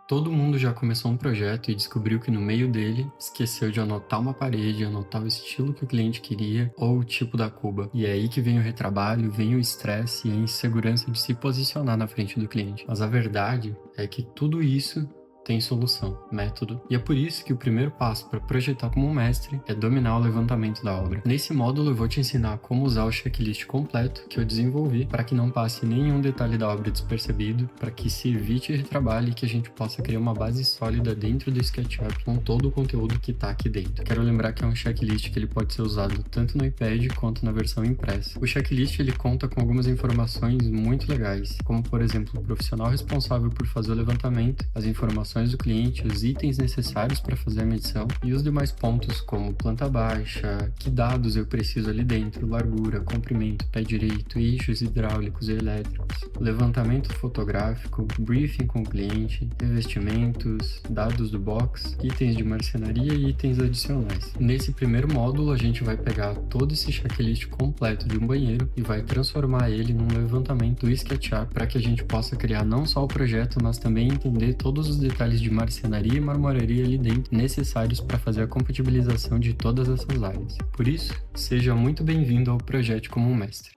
Todo mundo já começou um projeto e descobriu que no meio dele esqueceu de anotar uma parede, anotar o estilo que o cliente queria ou o tipo da cuba. E é aí que vem o retrabalho, vem o estresse e a insegurança de se posicionar na frente do cliente. Mas a verdade é que tudo isso tem solução, método. E é por isso que o primeiro passo para projetar como um mestre é dominar o levantamento da obra. Nesse módulo eu vou te ensinar como usar o checklist completo que eu desenvolvi para que não passe nenhum detalhe da obra despercebido, para que se evite retrabalho e que a gente possa criar uma base sólida dentro do SketchUp com todo o conteúdo que está aqui dentro. Quero lembrar que é um checklist que ele pode ser usado tanto no iPad quanto na versão impressa. O checklist ele conta com algumas informações muito legais, como por exemplo o profissional responsável por fazer o levantamento, as informações do cliente, os itens necessários para fazer a medição e os demais pontos como planta baixa, que dados eu preciso ali dentro, largura, comprimento, pé direito, eixos hidráulicos e elétricos, levantamento fotográfico, briefing com o cliente, revestimentos, dados do box, itens de marcenaria e itens adicionais. Nesse primeiro módulo a gente vai pegar todo esse checklist completo de um banheiro e vai transformar ele num levantamento do SketchUp para que a gente possa criar não só o projeto, mas também entender todos os detalhes de marcenaria e marmoraria ali dentro necessários para fazer a compatibilização de todas essas áreas. Por isso, seja muito bem-vindo ao Projeto como um Mestre.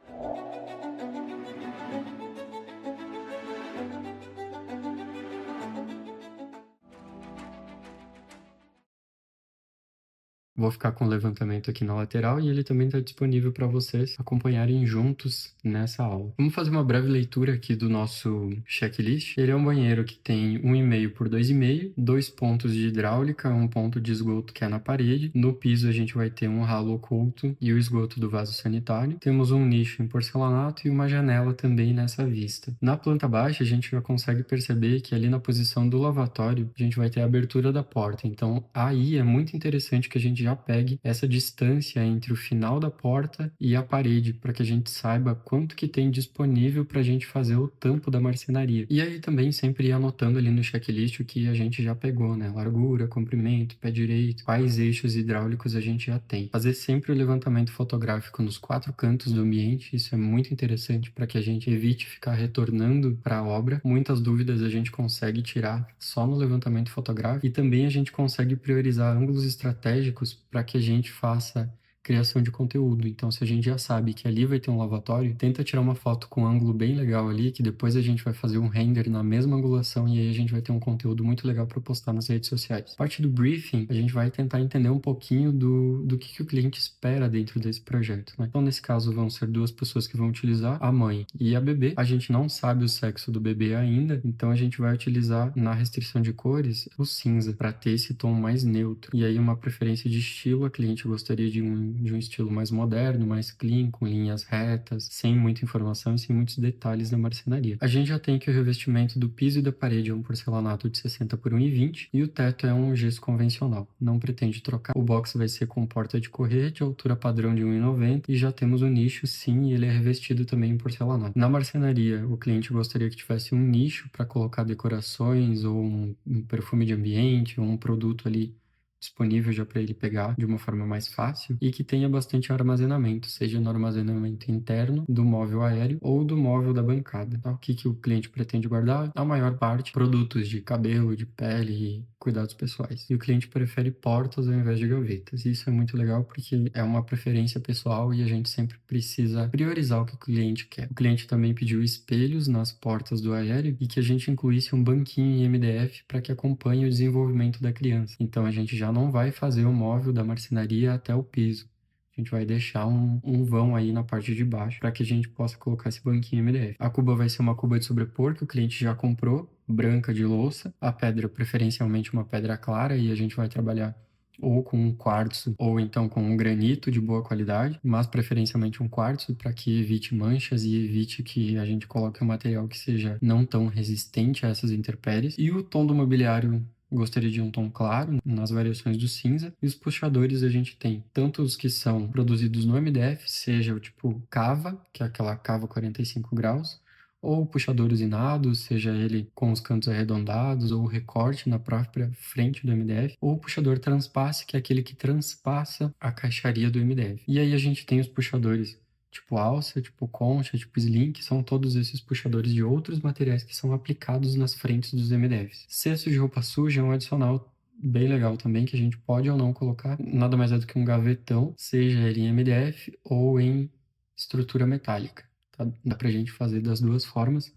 Vou ficar com o levantamento aqui na lateral e ele também está disponível para vocês acompanharem juntos nessa aula. Vamos fazer uma breve leitura aqui do nosso checklist. Ele é um banheiro que tem 1,5 por 2,5, 2 pontos de hidráulica, um ponto de esgoto que é na parede. No piso a gente vai ter um ralo oculto e o esgoto do vaso sanitário. Temos um nicho em porcelanato e uma janela também nessa vista. Na planta baixa a gente já consegue perceber que ali na posição do lavatório a gente vai ter a abertura da porta. Então aí é muito interessante que a gente já pegue essa distância entre o final da porta e a parede, para que a gente saiba quanto que tem disponível para a gente fazer o tampo da marcenaria. E aí também sempre ir anotando ali no checklist o que a gente já pegou, né? Largura, comprimento, pé direito, quais eixos hidráulicos a gente já tem. Fazer sempre o levantamento fotográfico nos 4 cantos do ambiente, isso é muito interessante para que a gente evite ficar retornando para a obra. Muitas dúvidas a gente consegue tirar só no levantamento fotográfico e também a gente consegue priorizar ângulos estratégicos para que a gente faça criação de conteúdo. Então, se a gente já sabe que ali vai ter um lavatório, tenta tirar uma foto com um ângulo bem legal ali, que depois a gente vai fazer um render na mesma angulação e aí a gente vai ter um conteúdo muito legal para postar nas redes sociais. Parte do briefing, a gente vai tentar entender um pouquinho do que o cliente espera dentro desse projeto, né? Então, nesse caso, vão ser 2 pessoas que vão utilizar, a mãe e a bebê. A gente não sabe o sexo do bebê ainda, então a gente vai utilizar na restrição de cores o cinza para ter esse tom mais neutro. E aí uma preferência de estilo, a cliente gostaria de um estilo mais moderno, mais clean, com linhas retas, sem muita informação e sem muitos detalhes da marcenaria. A gente já tem aqui o revestimento do piso e da parede é um porcelanato de 60 por 1,20 e o teto é um gesso convencional. Não pretende trocar. O box vai ser com porta de correte, altura padrão de 1,90 e já temos o nicho, sim, ele é revestido também em porcelanato. Na marcenaria, o cliente gostaria que tivesse um nicho para colocar decorações ou um perfume de ambiente ou um produto ali disponível já para ele pegar de uma forma mais fácil e que tenha bastante armazenamento, seja no armazenamento interno do móvel aéreo ou do móvel da bancada. Tá? O que o cliente pretende guardar? A maior parte, produtos de cabelo, de pele e cuidados pessoais. E o cliente prefere portas ao invés de gavetas. Isso é muito legal porque é uma preferência pessoal e a gente sempre precisa priorizar o que o cliente quer. O cliente também pediu espelhos nas portas do aéreo e que a gente incluísse um banquinho em MDF para que acompanhe o desenvolvimento da criança. Então a gente já não vai fazer o móvel da marcenaria até o piso. A gente vai deixar um vão aí na parte de baixo para que a gente possa colocar esse banquinho MDF. A cuba vai ser uma cuba de sobrepor que o cliente já comprou, branca de louça. A pedra, preferencialmente uma pedra clara, e a gente vai trabalhar ou com um quartzo ou então com um granito de boa qualidade, mas preferencialmente um quartzo para que evite manchas e evite que a gente coloque um material que seja não tão resistente a essas intempéries. E o tom do mobiliário gostaria de um tom claro nas variações do cinza. E os puxadores a gente tem tanto os que são produzidos no MDF, seja o tipo cava, que é aquela cava 45 graus, ou puxador usinado, seja ele com os cantos arredondados ou recorte na própria frente do MDF, ou puxador transpasse, que é aquele que transpassa a caixaria do MDF. E aí a gente tem os puxadores tipo alça, tipo concha, tipo sling, que são todos esses puxadores de outros materiais que são aplicados nas frentes dos MDFs. Cesto de roupa suja é um adicional bem legal também, que a gente pode ou não colocar. Nada mais é do que um gavetão, seja ele em MDF ou em estrutura metálica. Tá? Dá pra gente fazer das duas formas,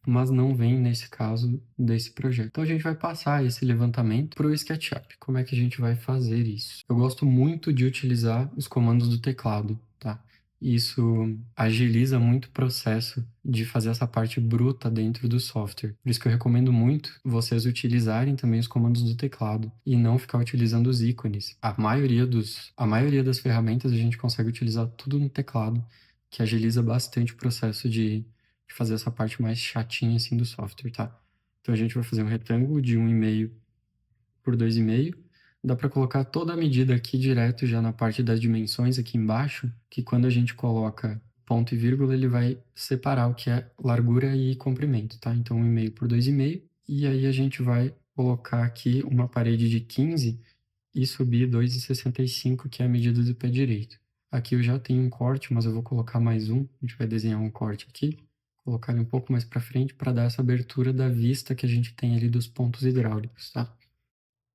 mas não vem nesse caso desse projeto. Então a gente vai passar esse levantamento para o SketchUp. Como é que a gente vai fazer isso? Eu gosto muito de utilizar os comandos do teclado, tá? Isso agiliza muito o processo de fazer essa parte bruta dentro do software. Por isso que eu recomendo muito vocês utilizarem também os comandos do teclado e não ficar utilizando os ícones. A maioria das ferramentas a gente consegue utilizar tudo no teclado, que agiliza bastante o processo de fazer essa parte mais chatinha assim do software, tá? Então a gente vai fazer um retângulo de 1,5 por 2,5. Dá para colocar toda a medida aqui direto já na parte das dimensões aqui embaixo, que quando a gente coloca ponto e vírgula, ele vai separar o que é largura e comprimento, tá? Então 1,5 por 2,5. E aí a gente vai colocar aqui uma parede de 15 e subir 2,65, que é a medida do pé direito. Aqui eu já tenho um corte, mas eu vou colocar mais um. A gente vai desenhar um corte aqui, colocar ele um pouco mais para frente para dar essa abertura da vista que a gente tem ali dos pontos hidráulicos, tá?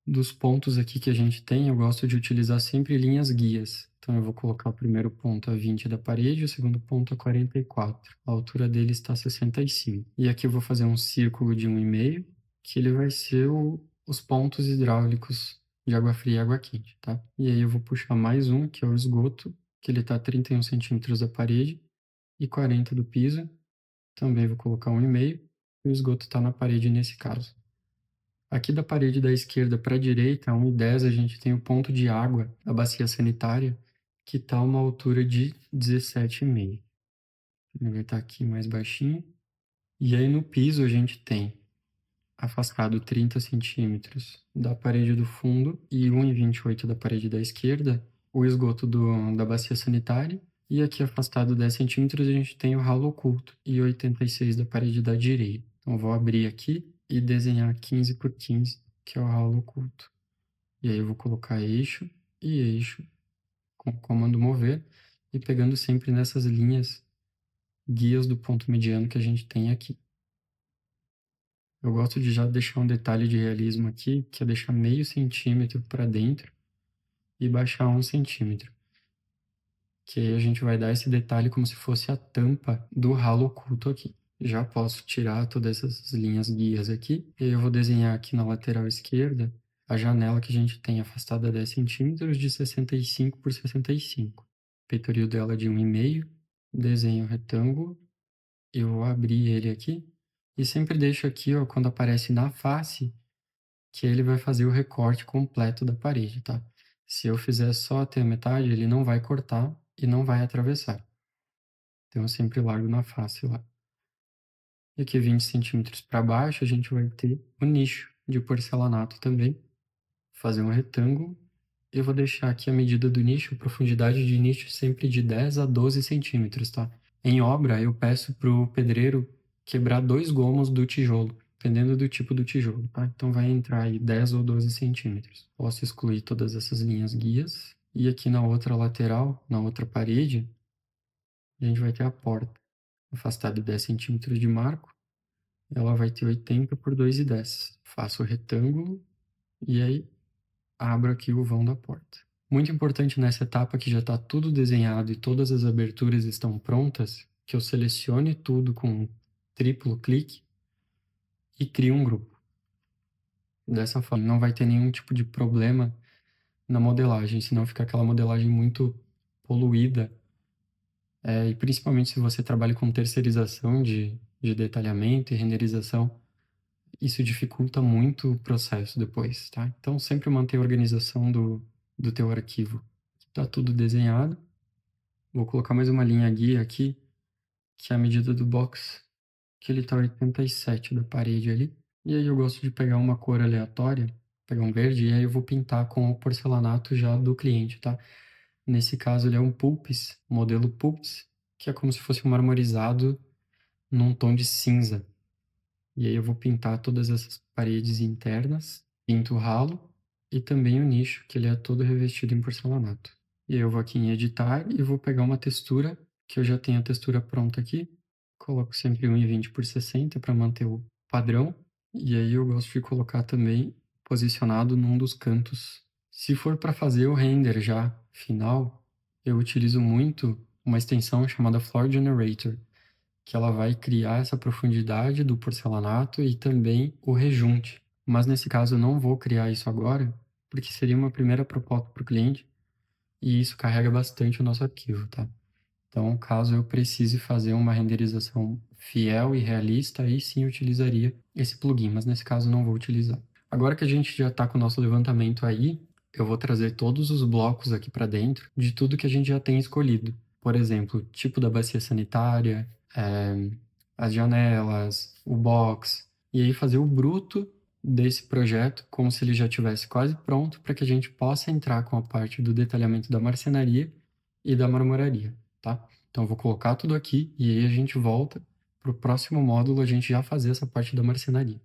Dos pontos aqui que a gente tem, eu gosto de utilizar sempre linhas guias. Então eu vou colocar o primeiro ponto a 20 da parede, o segundo ponto a 44. A altura dele está a 65. E aqui eu vou fazer um círculo de 1,5, que ele vai ser os pontos hidráulicos de água fria e água quente, tá? E aí eu vou puxar mais um, que é o esgoto, que ele está a 31 centímetros da parede e 40 do piso. Também vou colocar 1,5, e o esgoto está na parede nesse caso. Aqui da parede da esquerda para a direita, a 1,10, a gente tem o ponto de água da bacia sanitária, que está a uma altura de 17,5. Ele vai estar aqui mais baixinho. E aí no piso a gente tem afastado 30 centímetros da parede do fundo e 1,28 da parede da esquerda, o esgoto da bacia sanitária. E aqui afastado 10 centímetros a gente tem o ralo oculto e 86 da parede da direita. Então vou abrir aqui e desenhar 15 por 15, que é o ralo oculto. E aí eu vou colocar eixo e eixo com o comando mover e pegando sempre nessas linhas guias do ponto mediano que a gente tem aqui. Eu gosto de já deixar um detalhe de realismo aqui, que é deixar meio centímetro para dentro e baixar 1 centímetro. Que aí a gente vai dar esse detalhe como se fosse a tampa do ralo oculto aqui. Já posso tirar todas essas linhas guias aqui. E aí eu vou desenhar aqui na lateral esquerda a janela que a gente tem afastada 10 centímetros de 65 por 65. Peitoril dela de 1,5. Desenho o retângulo. Eu vou abrir ele aqui. E sempre deixo aqui, ó, quando aparece na face, que ele vai fazer o recorte completo da parede, tá? Se eu fizer só até a metade, ele não vai cortar e não vai atravessar. Então eu sempre largo na face lá. E aqui 20 centímetros para baixo a gente vai ter o nicho de porcelanato também. Fazer um retângulo. Eu vou deixar aqui a medida do nicho, a profundidade de nicho sempre de 10 a 12 centímetros, tá? Em obra, eu peço para o pedreiro quebrar 2 gomos do tijolo, dependendo do tipo do tijolo, tá? Então vai entrar aí 10 ou 12 centímetros. Posso excluir todas essas linhas guias. E aqui na outra lateral, na outra parede, a gente vai ter a porta. Afastada 10 centímetros de marco, ela vai ter 80 por 2,10. Faço o retângulo e aí abro aqui o vão da porta. Muito importante nessa etapa que já está tudo desenhado e todas as aberturas estão prontas, que eu selecione tudo com um triplo clique e crie um grupo. Dessa forma, não vai ter nenhum tipo de problema na modelagem, senão fica aquela modelagem muito poluída. E principalmente se você trabalha com terceirização de detalhamento e renderização, isso dificulta muito o processo depois, tá? Então, sempre manter a organização do teu arquivo. Tá tudo desenhado. Vou colocar mais uma linha guia aqui, que é a medida do box, que ele tá 87 da parede ali. E aí eu gosto de pegar uma cor aleatória, pegar um verde, e aí eu vou pintar com o porcelanato já do cliente, tá? Nesse caso, ele é um Pulps, modelo Pulps, que é como se fosse um marmorizado num tom de cinza. E aí eu vou pintar todas essas paredes internas, pinto o ralo e também o nicho, que ele é todo revestido em porcelanato. E aí eu vou aqui em editar e vou pegar uma textura que eu já tenho a textura pronta aqui. Coloco sempre 1,20 por 60 para manter o padrão. E aí eu gosto de colocar também posicionado num dos cantos. Se for para fazer o render já final, eu utilizo muito uma extensão chamada Floor Generator, que ela vai criar essa profundidade do porcelanato e também o rejunte. Mas nesse caso eu não vou criar isso agora, porque seria uma primeira proposta para o cliente e isso carrega bastante o nosso arquivo, tá? Então, caso eu precise fazer uma renderização fiel e realista, aí sim eu utilizaria esse plugin, mas nesse caso não vou utilizar. Agora que a gente já está com o nosso levantamento aí, eu vou trazer todos os blocos aqui para dentro de tudo que a gente já tem escolhido. Por exemplo, tipo da bacia sanitária, as janelas, o box, e aí fazer o bruto desse projeto como se ele já tivesse quase pronto para que a gente possa entrar com a parte do detalhamento da marcenaria e da marmoraria, tá? Então eu vou colocar tudo aqui e aí a gente volta para o próximo módulo a gente já fazer essa parte da marcenaria.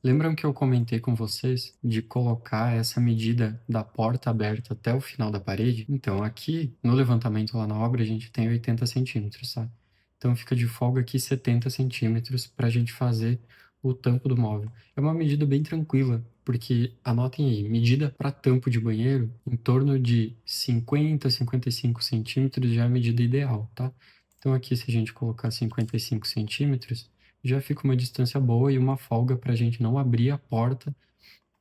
Lembram que eu comentei com vocês de colocar essa medida da porta aberta até o final da parede? Então, aqui no levantamento lá na obra, a gente tem 80 centímetros, tá? Então, fica de folga aqui 70 centímetros para a gente fazer o tampo do móvel. É uma medida bem tranquila, porque anotem aí, medida para tampo de banheiro, em torno de 50 a 55 centímetros já é a medida ideal, tá? Então, aqui, se a gente colocar 55 centímetros, já fica uma distância boa e uma folga para a gente não abrir a porta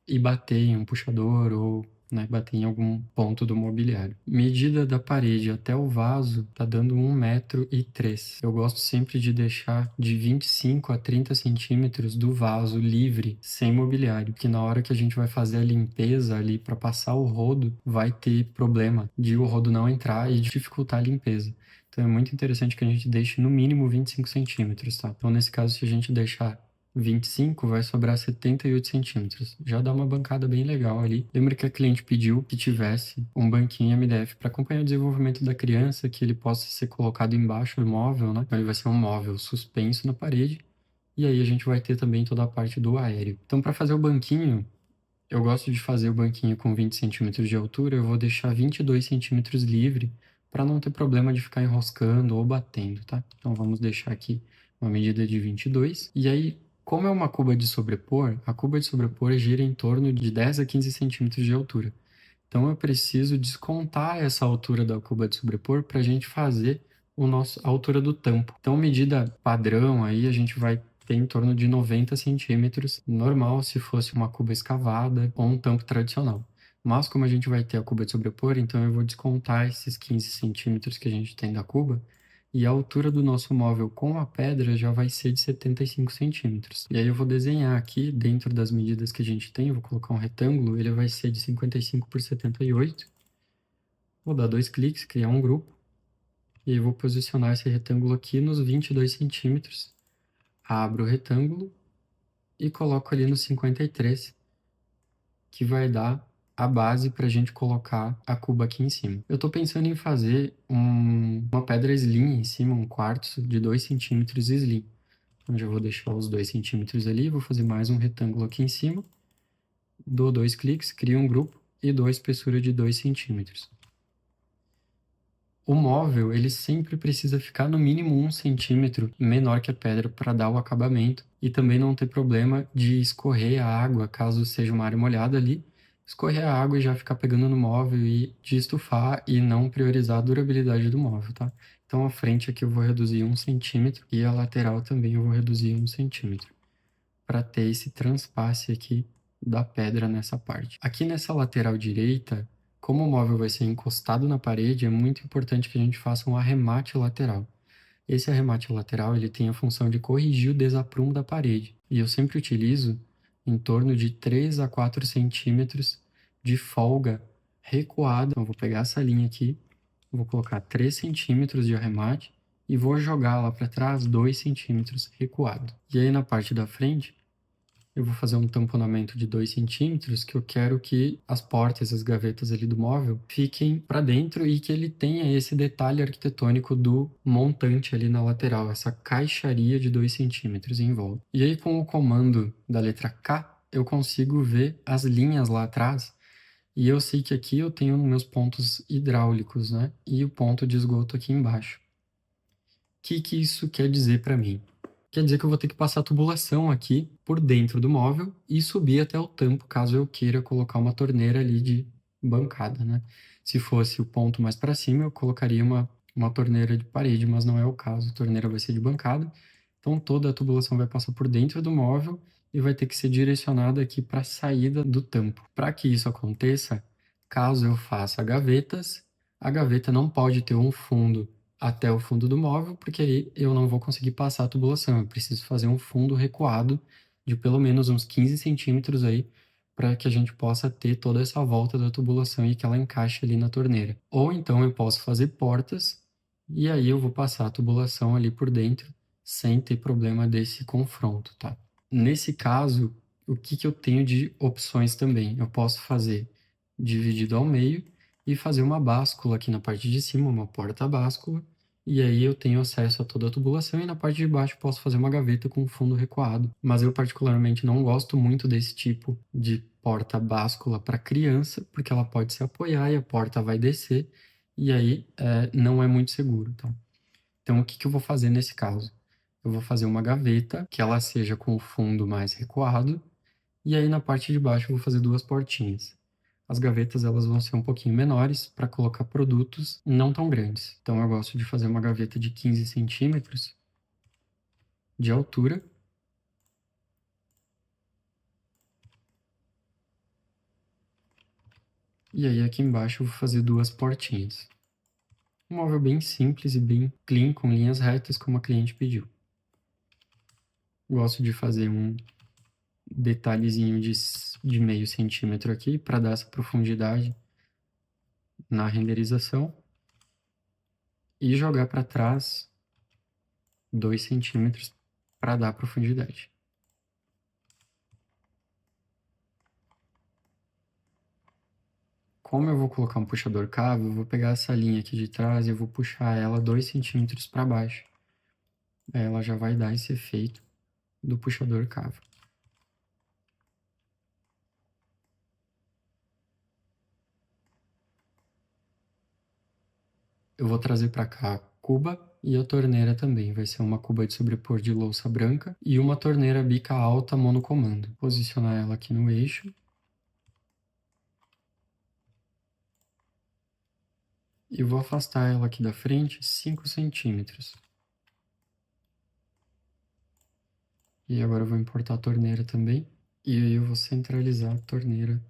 e bater em um puxador ou né, bater em algum ponto do mobiliário. Medida da parede até o vaso tá dando 1,3 m. Eu gosto sempre de deixar de 25 a 30 centímetros do vaso livre, sem mobiliário, porque na hora que a gente vai fazer a limpeza ali para passar o rodo, vai ter problema de o rodo não entrar e dificultar a limpeza. Então é muito interessante que a gente deixe no mínimo 25 centímetros, tá? Então nesse caso, se a gente deixar 25, vai sobrar 78 centímetros. Já dá uma bancada bem legal ali. Lembra que a cliente pediu que tivesse um banquinho MDF para acompanhar o desenvolvimento da criança, que ele possa ser colocado embaixo do móvel, né? Então ele vai ser um móvel suspenso na parede. E aí a gente vai ter também toda a parte do aéreo. Então para fazer o banquinho, eu gosto de fazer o banquinho com 20 centímetros de altura, eu vou deixar 22 centímetros livre para não ter problema de ficar enroscando ou batendo, tá? Então vamos deixar aqui uma medida de 22. E aí, como é uma cuba de sobrepor, a cuba de sobrepor gira em torno de 10 a 15 centímetros de altura. Então eu preciso descontar essa altura da cuba de sobrepor para a gente fazer a altura do tampo. Então, medida padrão aí a gente vai ter em torno de 90 centímetros, normal se fosse uma cuba escavada ou um tampo tradicional. Mas como a gente vai ter a cuba de sobrepor, então eu vou descontar esses 15 centímetros que a gente tem da cuba e a altura do nosso móvel com a pedra já vai ser de 75 centímetros. E aí eu vou desenhar aqui, dentro das medidas que a gente tem, eu vou colocar um retângulo, ele vai ser de 55 por 78. Vou dar 2 cliques, criar um grupo. E aí eu vou posicionar esse retângulo aqui nos 22 centímetros. Abro o retângulo e coloco ali no 53, que vai dar a base para a gente colocar a cuba aqui em cima. Eu estou pensando em fazer uma pedra slim em cima, um quartzo de 2 centímetros slim. Então já vou deixar os 2 centímetros ali, vou fazer mais um retângulo aqui em cima. Dou 2 cliques, crio um grupo e dou a espessura de 2 centímetros. O móvel, ele sempre precisa ficar no mínimo 1 centímetro menor que a pedra para dar o acabamento e também não ter problema de escorrer a água, caso seja uma área molhada ali, escorrer a água e já ficar pegando no móvel e de estufar e não priorizar a durabilidade do móvel, tá? Então a frente aqui eu vou reduzir 1 centímetro e a lateral também eu vou reduzir 1 centímetro para ter esse transpasse aqui da pedra nessa parte. Aqui nessa lateral direita, como o móvel vai ser encostado na parede, é muito importante que a gente faça um arremate lateral. Esse arremate lateral ele tem a função de corrigir o desaprumo da parede. E eu sempre utilizo em torno de 3 a 4 centímetros de folga recuada. Então, eu vou pegar essa linha aqui, vou colocar 3 centímetros de arremate e vou jogar lá para trás 2 centímetros recuado. E aí na parte da frente, eu vou fazer um tamponamento de 2 centímetros, que eu quero que as portas, as gavetas ali do móvel fiquem para dentro e que ele tenha esse detalhe arquitetônico do montante ali na lateral, essa caixaria de 2 centímetros em volta. E aí com o comando da letra K, eu consigo ver as linhas lá atrás e eu sei que aqui eu tenho meus pontos hidráulicos, né? E o ponto de esgoto aqui embaixo. O que isso quer dizer para mim? Quer dizer que eu vou ter que passar a tubulação aqui por dentro do móvel e subir até o tampo, caso eu queira colocar uma torneira ali de bancada, né? Se fosse o ponto mais para cima, eu colocaria uma torneira de parede, mas não é o caso. A torneira vai ser de bancada, então toda a tubulação vai passar por dentro do móvel e vai ter que ser direcionada aqui para a saída do tampo. Para que isso aconteça, caso eu faça gavetas, a gaveta não pode ter um fundo até o fundo do móvel, porque aí eu não vou conseguir passar a tubulação. Eu preciso fazer um fundo recuado de pelo menos uns 15 centímetros aí, para que a gente possa ter toda essa volta da tubulação e que ela encaixe ali na torneira. Ou então eu posso fazer portas, e aí eu vou passar a tubulação ali por dentro, sem ter problema desse confronto, tá? Nesse caso, o que eu tenho de opções também? Eu posso fazer dividido ao meio e fazer uma báscula aqui na parte de cima, uma porta-báscula, e aí eu tenho acesso a toda a tubulação e na parte de baixo posso fazer uma gaveta com fundo recuado. Mas eu particularmente não gosto muito desse tipo de porta-báscula para criança, porque ela pode se apoiar e a porta vai descer, e aí não é muito seguro, tá? Então o que eu vou fazer nesse caso? Eu vou fazer uma gaveta que ela seja com o fundo mais recuado, e aí na parte de baixo eu vou fazer duas portinhas. As gavetas elas vão ser um pouquinho menores para colocar produtos não tão grandes. Então eu gosto de fazer uma gaveta de 15 centímetros de altura. E aí aqui embaixo eu vou fazer duas portinhas. Um móvel bem simples e bem clean, com linhas retas, como a cliente pediu. Gosto de fazer um detalhezinho de meio centímetro aqui para dar essa profundidade na renderização. E jogar para trás 2 centímetros para dar profundidade. Como eu vou colocar um puxador cavo, eu vou pegar essa linha aqui de trás e eu vou puxar ela 2 centímetros para baixo. Aí ela já vai dar esse efeito do puxador cavo. Eu vou trazer para cá a cuba e a torneira também. Vai ser uma cuba de sobrepor de louça branca e uma torneira bica alta monocomando. Posicionar ela aqui no eixo. E vou afastar ela aqui da frente 5 centímetros. E agora eu vou importar a torneira também. E aí eu vou centralizar a torneira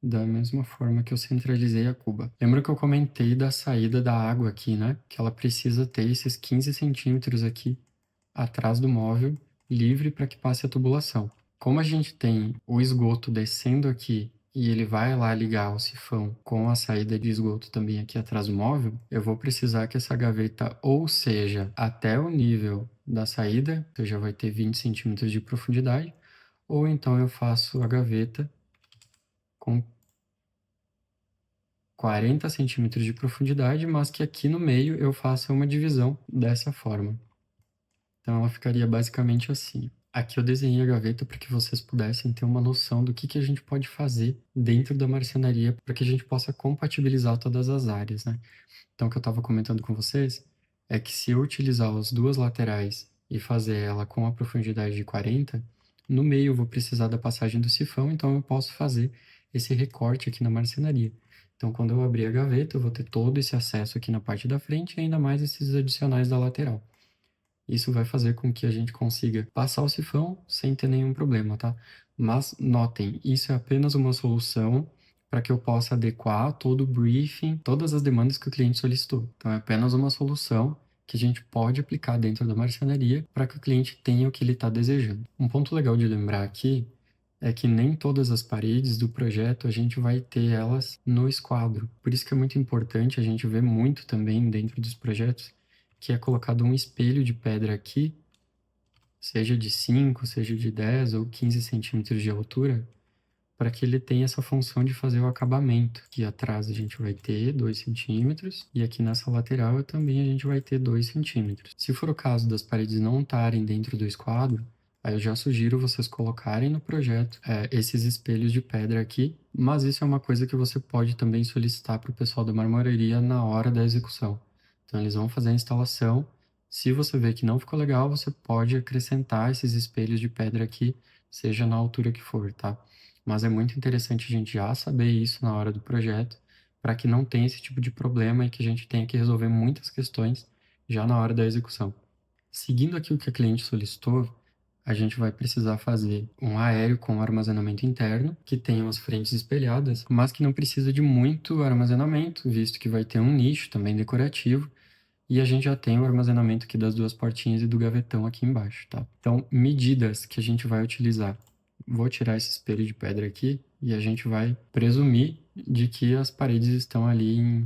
da mesma forma que eu centralizei a cuba. Lembra que eu comentei da saída da água aqui, né? Que ela precisa ter esses 15 centímetros aqui atrás do móvel, livre para que passe a tubulação. Como a gente tem o esgoto descendo aqui e ele vai lá ligar o sifão com a saída de esgoto também aqui atrás do móvel, eu vou precisar que essa gaveta ou seja até o nível da saída, que já vai ter 20 centímetros de profundidade, ou então eu faço a gaveta com 40 centímetros de profundidade, mas que aqui no meio eu faça uma divisão dessa forma. Então ela ficaria basicamente assim. Aqui eu desenhei a gaveta para que vocês pudessem ter uma noção do que a gente pode fazer dentro da marcenaria para que a gente possa compatibilizar todas as áreas, né? Então o que eu estava comentando com vocês é que se eu utilizar as duas laterais e fazer ela com a profundidade de 40, no meio eu vou precisar da passagem do sifão, então eu posso fazer esse recorte aqui na marcenaria. Então quando eu abrir a gaveta, eu vou ter todo esse acesso aqui na parte da frente e ainda mais esses adicionais da lateral. Isso vai fazer com que a gente consiga passar o sifão sem ter nenhum problema, tá? Mas notem, isso é apenas uma solução para que eu possa adequar todo o briefing, todas as demandas que o cliente solicitou. Então é apenas uma solução que a gente pode aplicar dentro da marcenaria para que o cliente tenha o que ele está desejando. Um ponto legal de lembrar aqui é que nem todas as paredes do projeto a gente vai ter elas no esquadro. Por isso que é muito importante a gente ver muito também dentro dos projetos que é colocado um espelho de pedra aqui, seja de 5, seja de 10 ou 15 centímetros de altura, para que ele tenha essa função de fazer o acabamento. Aqui atrás a gente vai ter 2 centímetros e aqui nessa lateral também a gente vai ter 2 centímetros. Se for o caso das paredes não estarem dentro do esquadro, aí eu já sugiro vocês colocarem no projeto esses espelhos de pedra aqui, mas isso é uma coisa que você pode também solicitar para o pessoal da marmoraria na hora da execução. Então eles vão fazer a instalação. Se você ver que não ficou legal, você pode acrescentar esses espelhos de pedra aqui, seja na altura que for, tá? Mas é muito interessante a gente já saber isso na hora do projeto, para que não tenha esse tipo de problema e que a gente tenha que resolver muitas questões já na hora da execução. Seguindo aqui o que a cliente solicitou, a gente vai precisar fazer um aéreo com armazenamento interno, que tenha as frentes espelhadas, mas que não precisa de muito armazenamento, visto que vai ter um nicho também decorativo, e a gente já tem o armazenamento aqui das duas portinhas e do gavetão aqui embaixo, tá? Então, medidas que a gente vai utilizar. Vou tirar esse espelho de pedra aqui e a gente vai presumir de que as paredes estão ali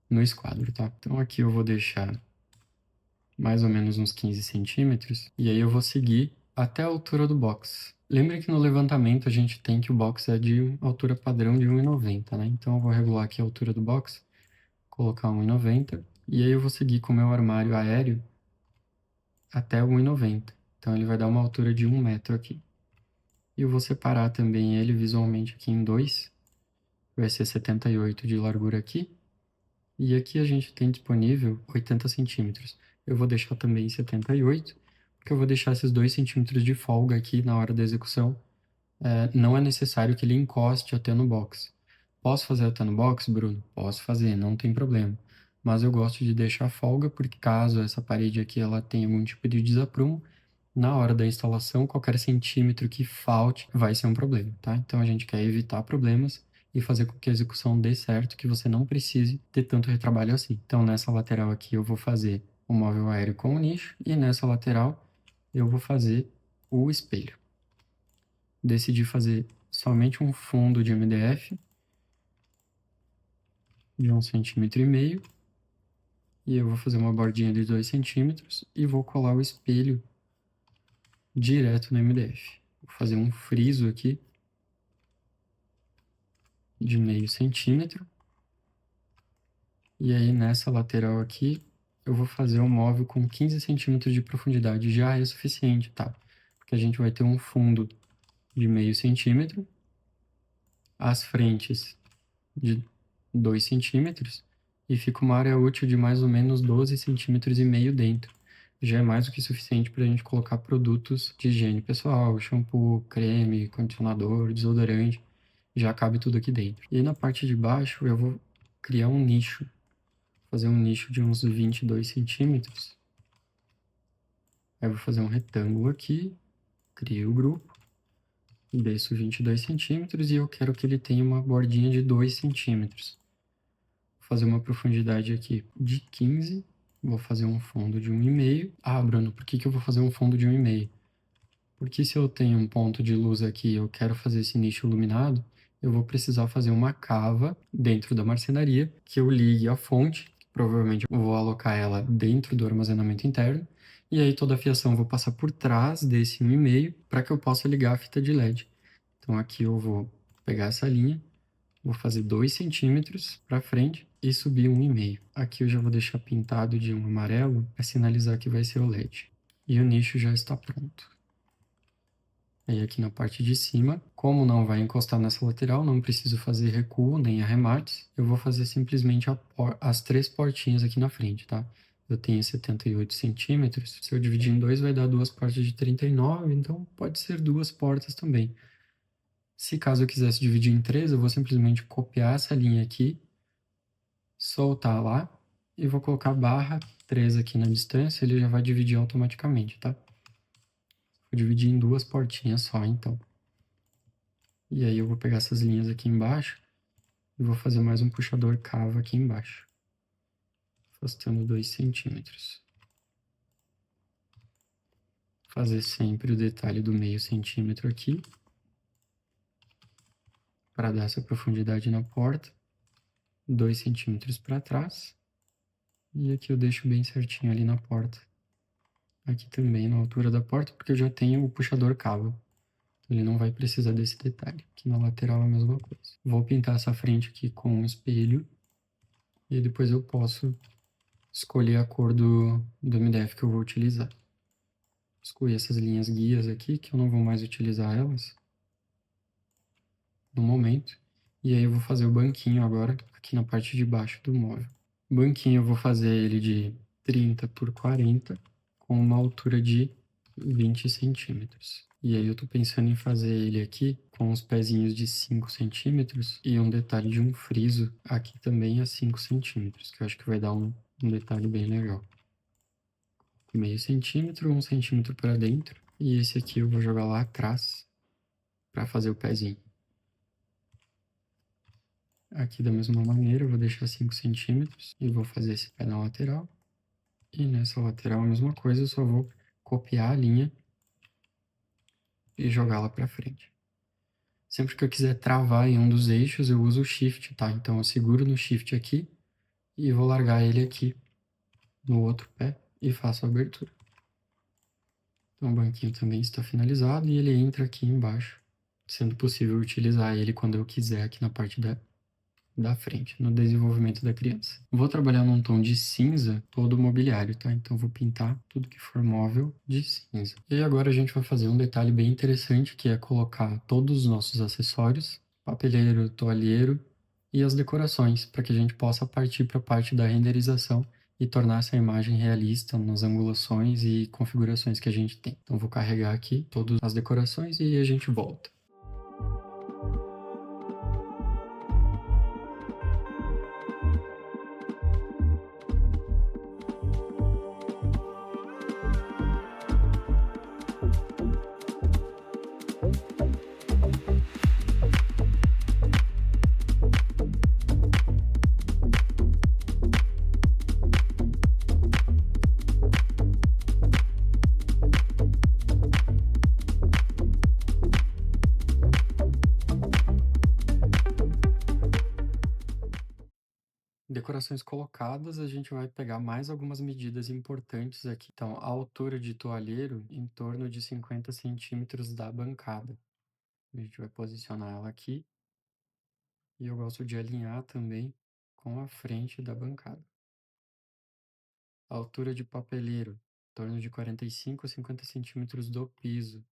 no esquadro, tá? Então aqui eu vou deixar mais ou menos uns 15 centímetros e aí eu vou seguir até a altura do box. Lembre que no levantamento a gente tem que o box é de altura padrão de 1,90, né? Então eu vou regular aqui a altura do box, colocar 1,90 e aí eu vou seguir com o meu armário aéreo até 1,90. Então ele vai dar uma altura de 1 metro aqui. E eu vou separar também ele visualmente aqui em dois. Vai ser 78 de largura aqui. E aqui a gente tem disponível 80 centímetros. Eu vou deixar também 78, porque eu vou deixar esses 2 centímetros de folga aqui na hora da execução. Não é necessário que ele encoste até no box. Posso fazer até no box, Bruno? Posso fazer, não tem problema. Mas eu gosto de deixar folga, porque caso essa parede aqui ela tenha algum tipo de desaprumo, na hora da instalação, qualquer centímetro que falte vai ser um problema, tá? Então a gente quer evitar problemas e fazer com que a execução dê certo, que você não precise ter tanto retrabalho assim. Então nessa lateral aqui eu vou fazer o móvel aéreo com o nicho e nessa lateral eu vou fazer o espelho. Decidi fazer somente um fundo de MDF de 1,5 cm e eu vou fazer uma bordinha de 2 centímetros e vou colar o espelho direto no MDF. Vou fazer um friso aqui de 0,5 cm. E aí nessa lateral aqui eu vou fazer um móvel com 15 centímetros de profundidade. Já é suficiente, tá? Porque a gente vai ter um fundo de 0,5 cm, as frentes de 2 centímetros e fica uma área útil de mais ou menos 12,5 cm dentro. Já é mais do que suficiente para a gente colocar produtos de higiene pessoal, shampoo, creme, condicionador, desodorante. Já cabe tudo aqui dentro. E na parte de baixo eu vou criar um nicho. Fazer um nicho de uns 22 centímetros. Aí eu vou fazer um retângulo aqui, crio o grupo, desço 22 centímetros e eu quero que ele tenha uma bordinha de 2 centímetros. Vou fazer uma profundidade aqui de 15, vou fazer um fundo de 1,5. Ah, Bruno, por que eu vou fazer um fundo de 1,5? Porque se eu tenho um ponto de luz aqui e eu quero fazer esse nicho iluminado, eu vou precisar fazer uma cava dentro da marcenaria que eu ligue a fonte. Provavelmente eu vou alocar ela dentro do armazenamento interno. E aí toda a fiação eu vou passar por trás desse 1,5 para que eu possa ligar a fita de LED. Então aqui eu vou pegar essa linha, vou fazer 2 centímetros para frente e subir 1,5. Aqui eu já vou deixar pintado de um amarelo para sinalizar que vai ser o LED. E o nicho já está pronto. Aí aqui na parte de cima, como não vai encostar nessa lateral, não preciso fazer recuo nem arremates, eu vou fazer simplesmente as 3 portinhas aqui na frente, tá? Eu tenho 78 centímetros, se eu dividir em 2 vai dar 2 portas de 39, então pode ser 2 portas também. Se caso eu quisesse dividir em 3, eu vou simplesmente copiar essa linha aqui, soltar lá, e vou colocar barra 3 aqui na distância, ele já vai dividir automaticamente, tá? Vou dividir em 2 portinhas só, então. E aí eu vou pegar essas linhas aqui embaixo e vou fazer mais um puxador cava aqui embaixo, afastando 2 centímetros. fazer sempre o detalhe do meio centímetro aqui, para dar essa profundidade na porta, 2 centímetros para trás, e aqui eu deixo bem certinho ali na porta. Aqui também na altura da porta, porque eu já tenho o puxador cabo. Ele não vai precisar desse detalhe. Aqui na lateral é a mesma coisa. Vou pintar essa frente aqui com um espelho. E depois eu posso escolher a cor do MDF que eu vou utilizar. Escolhi essas linhas guias aqui, que eu não vou mais utilizar elas no momento. E aí eu vou fazer o banquinho agora, aqui na parte de baixo do móvel. O banquinho eu vou fazer ele de 30 por 40, com uma altura de 20 centímetros. E aí eu tô pensando em fazer ele aqui com os pezinhos de 5 centímetros e um detalhe de um friso aqui também a 5 centímetros, que eu acho que vai dar um detalhe bem legal. Meio centímetro, 1 centímetro para dentro. E esse aqui eu vou jogar lá atrás para fazer o pezinho. Aqui da mesma maneira eu vou deixar 5 centímetros e vou fazer esse pé na lateral. E nessa lateral a mesma coisa, eu só vou copiar a linha e jogá-la para frente. Sempre que eu quiser travar em um dos eixos, eu uso o Shift, tá? Então eu seguro no Shift aqui e vou largar ele aqui no outro pé e faço a abertura. Então o banquinho também está finalizado e ele entra aqui embaixo, sendo possível utilizar ele quando eu quiser aqui na parte da frente, no desenvolvimento da criança. Vou trabalhar num tom de cinza todo o mobiliário, tá? Então vou pintar tudo que for móvel de cinza. E agora a gente vai fazer um detalhe bem interessante, que é colocar todos os nossos acessórios, papeleiro, toalheiro e as decorações, para que a gente possa partir para a parte da renderização e tornar essa imagem realista nas angulações e configurações que a gente tem. Então vou carregar aqui todas as decorações e a gente volta. Decorações colocadas, a gente vai pegar mais algumas medidas importantes aqui. Então, a altura de toalheiro em torno de 50 centímetros da bancada. A gente vai posicionar ela aqui. E eu gosto de alinhar também com a frente da bancada. A altura de papeleiro, em torno de 45 a 50 centímetros do piso.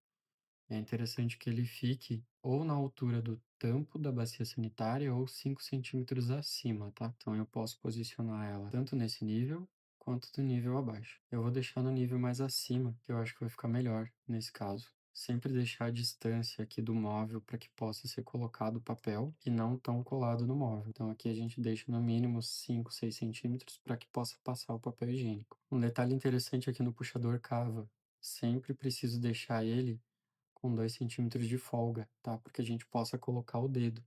É interessante que ele fique ou na altura do tampo da bacia sanitária ou 5 centímetros acima, tá? Então eu posso posicionar ela tanto nesse nível quanto do nível abaixo. Eu vou deixar no nível mais acima, que eu acho que vai ficar melhor nesse caso. Sempre deixar a distância aqui do móvel para que possa ser colocado o papel e não tão colado no móvel. Então aqui a gente deixa no mínimo 5, 6 centímetros para que possa passar o papel higiênico. Um detalhe interessante aqui no puxador cava. Sempre preciso deixar ele com 2 centímetros de folga, tá? Porque a gente possa colocar o dedo.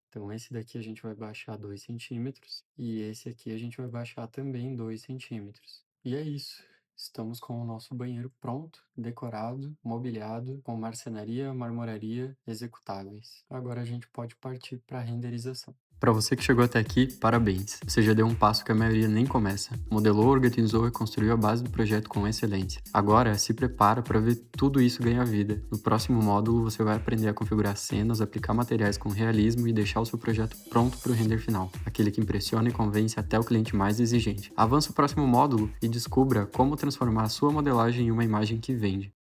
Então, esse daqui a gente vai baixar 2 centímetros e esse aqui a gente vai baixar também 2 centímetros. E é isso. Estamos com o nosso banheiro pronto, decorado, mobiliado, com marcenaria, marmoraria, executáveis. Agora a gente pode partir para a renderização. Para você que chegou até aqui, parabéns! Você já deu um passo que a maioria nem começa. Modelou, organizou e construiu a base do projeto com excelência. Agora, se prepara para ver tudo isso ganhar vida. No próximo módulo, você vai aprender a configurar cenas, aplicar materiais com realismo e deixar o seu projeto pronto para o render final. Aquele que impressiona e convence até o cliente mais exigente. Avança o próximo módulo e descubra como transformar a sua modelagem em uma imagem que vende.